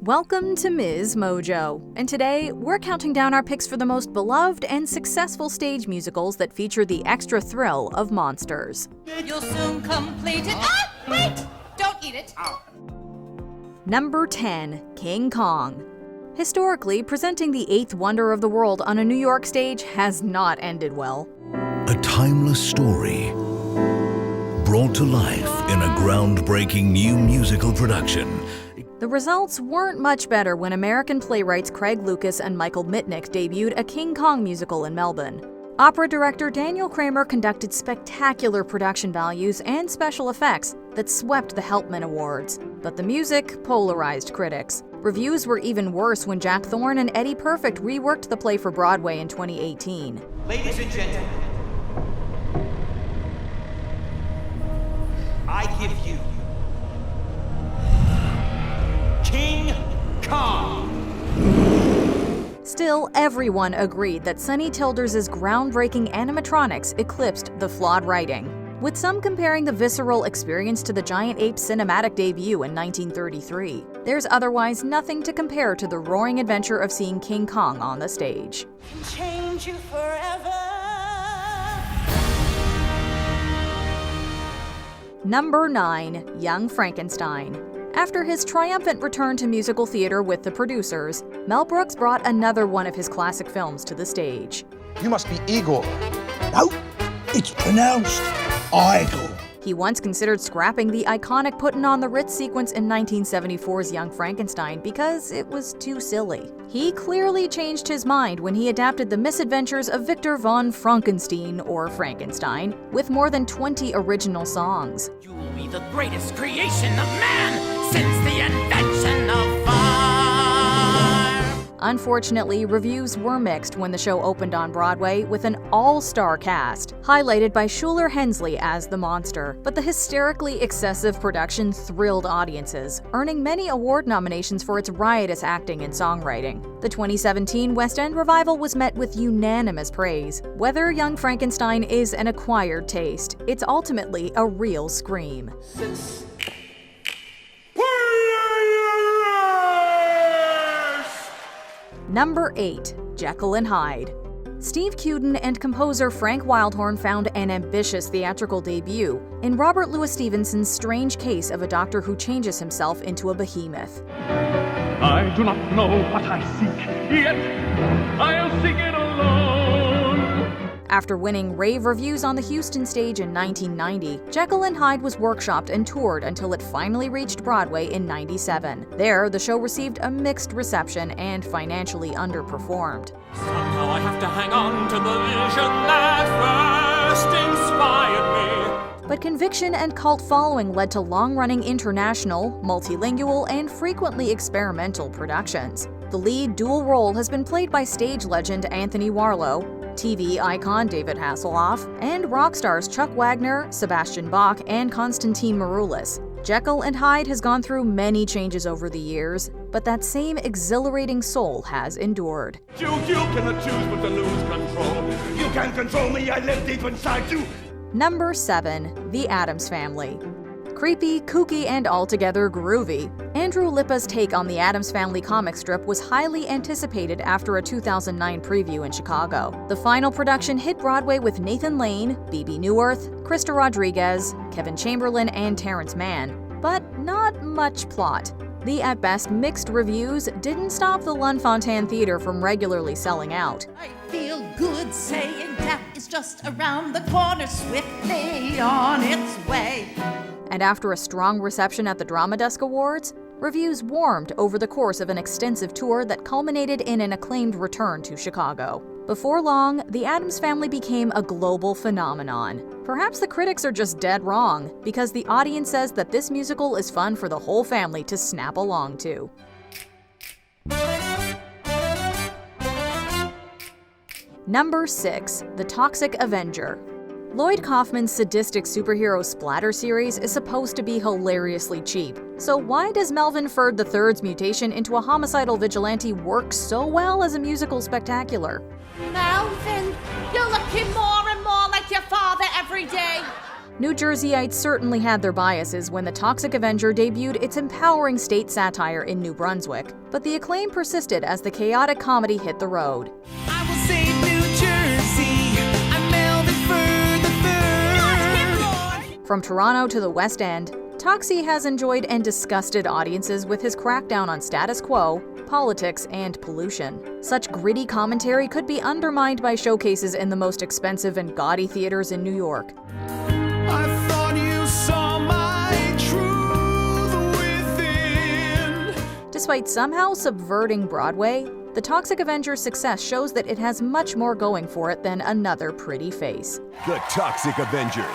Welcome to MsMojo, and today we're counting down our picks for the most beloved and successful stage musicals that feature the extra thrill of monsters. You'll soon complete it. Ah, wait! Don't eat it. Number 10, King Kong. Historically, presenting the eighth wonder of the world on a New York stage has not ended well. A timeless story brought to life in a groundbreaking new musical production. The results weren't much better when American playwrights Craig Lucas and Michael Mitnick debuted a King Kong musical in Melbourne. Opera director Daniel Kramer conducted spectacular production values and special effects that swept the Helpman Awards. But the music polarized critics. Reviews were even worse when Jack Thorne and Eddie Perfect reworked the play for Broadway in 2018. Ladies and gentlemen, I give you King Kong. Still, everyone agreed that Sonny Tilders' groundbreaking animatronics eclipsed the flawed writing, with some comparing the visceral experience to the giant ape cinematic debut in 1933. There's otherwise nothing to compare to the roaring adventure of seeing King Kong on the stage. Change you forever. Number 9, Young Frankenstein. After his triumphant return to musical theater with The Producers, Mel Brooks brought another one of his classic films to the stage. You must be Igor. No, it's pronounced Igor. He once considered scrapping the iconic Puttin' on the Ritz sequence in 1974's Young Frankenstein because it was too silly. He clearly changed his mind when he adapted the misadventures of Victor von Frankenstein, or Frankenstein, with more than 20 original songs. You will be the greatest creation of man since the invention of fire. Unfortunately, reviews were mixed when the show opened on Broadway with an all-star cast, highlighted by Shuler Hensley as the monster. But the hysterically excessive production thrilled audiences, earning many award nominations for its riotous acting and songwriting. The 2017 West End revival was met with unanimous praise. Whether Young Frankenstein is an acquired taste, it's ultimately a real scream. Number 8, Jekyll Hyde. Steve Cuden and composer Frank Wildhorn found an ambitious theatrical debut in Robert Louis Stevenson's strange case of a doctor who changes himself into a behemoth. I do not know what I seek, yet I'll seek it alone. After winning rave reviews on the Houston stage in 1990, Jekyll Hyde was workshopped and toured until it finally reached Broadway in '97. There, the show received a mixed reception and financially underperformed. Somehow I have to hang on to the vision that first inspired me. But conviction and cult following led to long-running international, multilingual, and frequently experimental productions. The lead dual role has been played by stage legend Anthony Warlow, TV icon David Hasselhoff, and rock stars Chuck Wagner, Sebastian Bach, and Konstantin Maroulis. Jekyll Hyde has gone through many changes over the years, but that same exhilarating soul has endured. You cannot choose but to lose control. You can't control me, I live deep inside you. Number 7, The Addams Family. Creepy, kooky, and altogether groovy, Andrew Lippa's take on the Addams Family comic strip was highly anticipated after a 2009 preview in Chicago. The final production hit Broadway with Nathan Lane, Bebe Neuwirth, Krista Rodriguez, Kevin Chamberlain, and Terrence Mann, but not much plot. The at best mixed reviews didn't stop the Lunfontaine Theater from regularly selling out. I feel good saying death is just around the corner, swiftly on its way. And after a strong reception at the Drama Desk Awards, reviews warmed over the course of an extensive tour that culminated in an acclaimed return to Chicago. Before long, the Addams Family became a global phenomenon. Perhaps the critics are just dead wrong, because the audience says that this musical is fun for the whole family to snap along to. Number 6, The Toxic Avenger. Lloyd Kaufman's sadistic superhero splatter series is supposed to be hilariously cheap. So why does Melvin Ferd III's mutation into a homicidal vigilante work so well as a musical spectacular? Melvin, you're looking more and more like your father every day. New Jerseyites certainly had their biases when the Toxic Avenger debuted its empowering state satire in New Brunswick, but the acclaim persisted as the chaotic comedy hit the road. I will say New Jersey, I mailed it further. From Toronto to the West End, Toxie has enjoyed and disgusted audiences with his crackdown on status quo, politics, and pollution. Such gritty commentary could be undermined by showcases in the most expensive and gaudy theaters in New York. I thought you saw my truth within. Despite somehow subverting Broadway, the Toxic Avenger's success shows that it has much more going for it than another pretty face. The Toxic Avenger,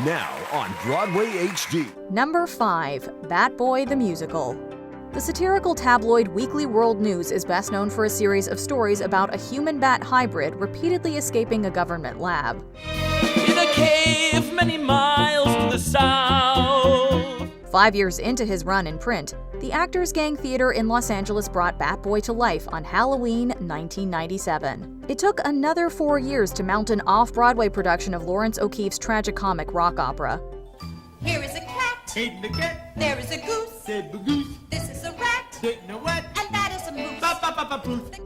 now on Broadway HD. Number 5. Bat Boy the Musical. The satirical tabloid Weekly World News is best known for a series of stories about a human-bat hybrid repeatedly escaping a government lab. In a cave many miles to the south. 5 years into his run in print, the Actors Gang Theater in Los Angeles brought Bat Boy to life on Halloween 1997. It took another 4 years to mount an off-Broadway production of Lawrence O'Keefe's tragicomic rock opera. Here is a cat. Ain't the cat, There is a goose. said the goose, This is a rat. didn't know what. And that is a moose.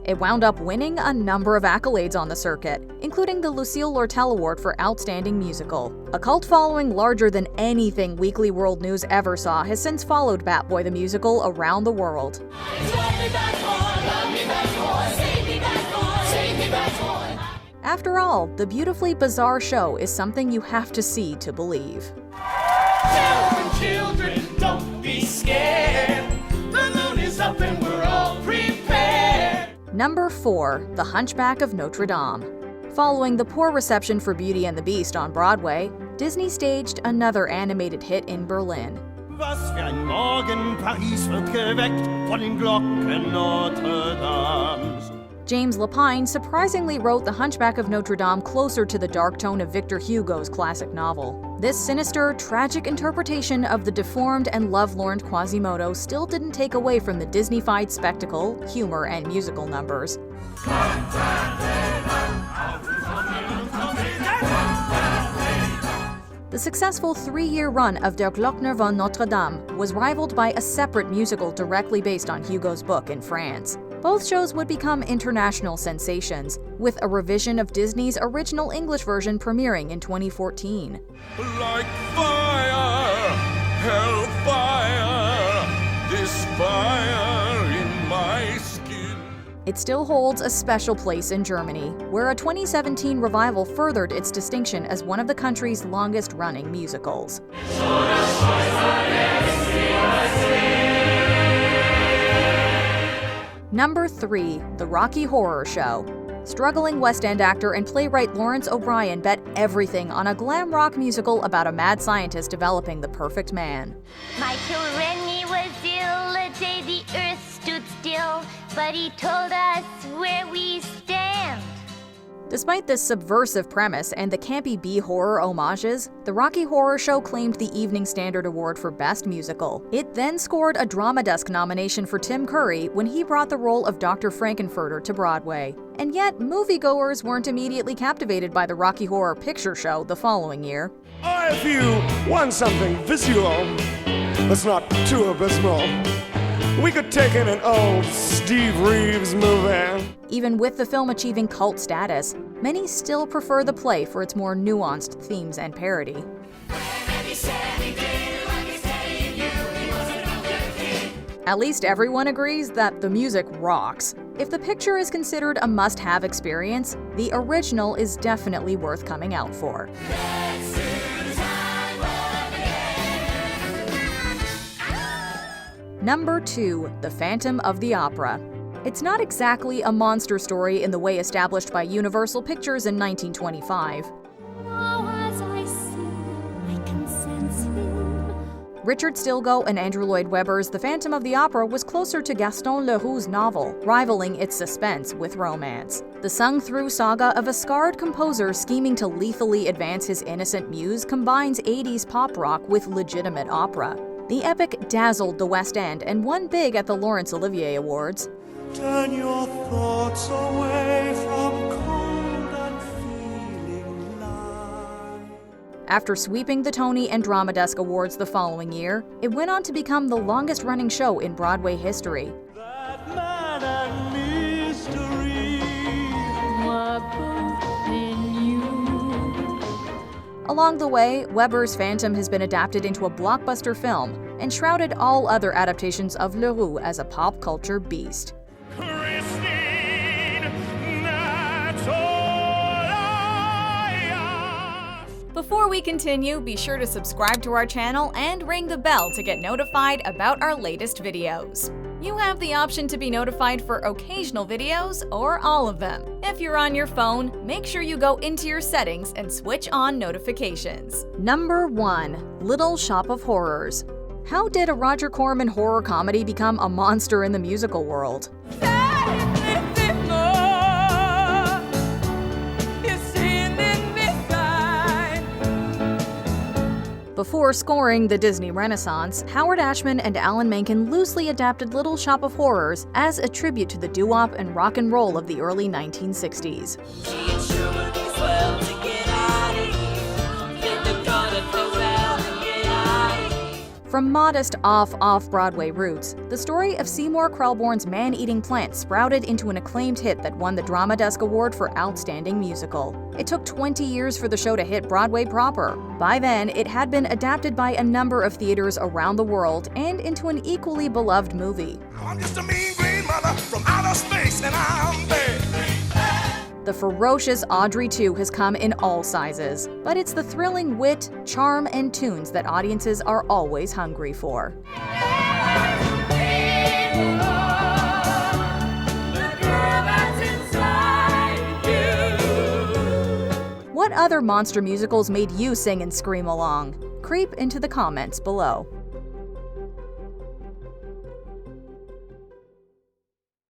It wound up winning a number of accolades on the circuit, including the Lucille Lortel Award for Outstanding Musical. A cult following larger than anything Weekly World News ever saw has since followed Bat Boy the Musical around the world. After all, the beautifully bizarre show is something you have to see to believe. Children, don't be scared. The moon is up and we're all prepared. Number 4. The Hunchback of Notre Dame. Following the poor reception for Beauty and the Beast on Broadway, Disney staged another animated hit in Berlin. Was für ein Morgen, Paris wird geweckt von den Glocken Notre Dames. James Lapine surprisingly wrote The Hunchback of Notre Dame closer to the dark tone of Victor Hugo's classic novel. This sinister, tragic interpretation of the deformed and lovelorn Quasimodo still didn't take away from the Disney-fied spectacle, humor, and musical numbers. The successful 3-year run of Der Glockner von Notre Dame was rivaled by a separate musical directly based on Hugo's book in France. Both shows would become international sensations, with a revision of Disney's original English version premiering in 2014. Like fire, hellfire, this fire in my skin. It still holds a special place in Germany, where a 2017 revival furthered its distinction as one of the country's longest-running musicals. Number 3. The Rocky Horror Show. Struggling West End actor and playwright Lawrence O'Brien bet everything on a glam rock musical about a mad scientist developing the perfect man. Michael Rennie was ill the day the earth stood still, but he told us where we stand. Despite this subversive premise and the campy B-horror homages, the Rocky Horror Show claimed the Evening Standard Award for Best Musical. It then scored a Drama Desk nomination for Tim Curry when he brought the role of Dr. Frankenfurter to Broadway. And yet, moviegoers weren't immediately captivated by the Rocky Horror Picture Show the following year. If you want something visual that's not too abysmal, we could take in an old Steve Reeves movie. Even with the film achieving cult status, many still prefer the play for its more nuanced themes and parody. At least everyone agrees that the music rocks. If the picture is considered a must-have experience, the original is definitely worth coming out for. Number 2. The Phantom of the Opera. It's not exactly a monster story in the way established by Universal Pictures in 1925. Richard Stilgoe and Andrew Lloyd Webber's The Phantom of the Opera was closer to Gaston Leroux's novel, rivaling its suspense with romance. The sung-through saga of a scarred composer scheming to lethally advance his innocent muse combines 80s pop rock with legitimate opera. The epic dazzled the West End and won big at the Laurence Olivier Awards. Turn your thoughts away from cold and feeling light. After sweeping the Tony and Drama Desk Awards the following year, it went on to become the longest-running show in Broadway history. Along the way, Weber's Phantom has been adapted into a blockbuster film and shrouded all other adaptations of Leroux as a pop culture beast. Before we continue, be sure to subscribe to our channel and ring the bell to get notified about our latest videos. You have the option to be notified for occasional videos or all of them. If you're on your phone, make sure you go into your settings and switch on notifications. Number 1. Little Shop of Horrors. How did a Roger Corman horror comedy become a monster in the musical world? Before scoring the Disney Renaissance, Howard Ashman and Alan Menken loosely adapted Little Shop of Horrors as a tribute to the doo-wop and rock and roll of the early 1960s. From modest off-Broadway roots, the story of Seymour Krelborn's man-eating plant sprouted into an acclaimed hit that won the Drama Desk Award for Outstanding Musical. It took 20 years for the show to hit Broadway proper. By then, it had been adapted by a number of theaters around the world and into an equally beloved movie. I'm just a mean green mother from outer space, and I'm bad. The ferocious Audrey 2 has come in all sizes, but it's the thrilling wit, charm, and tunes that audiences are always hungry for. What other monster musicals made you sing and scream along? Creep into the comments below.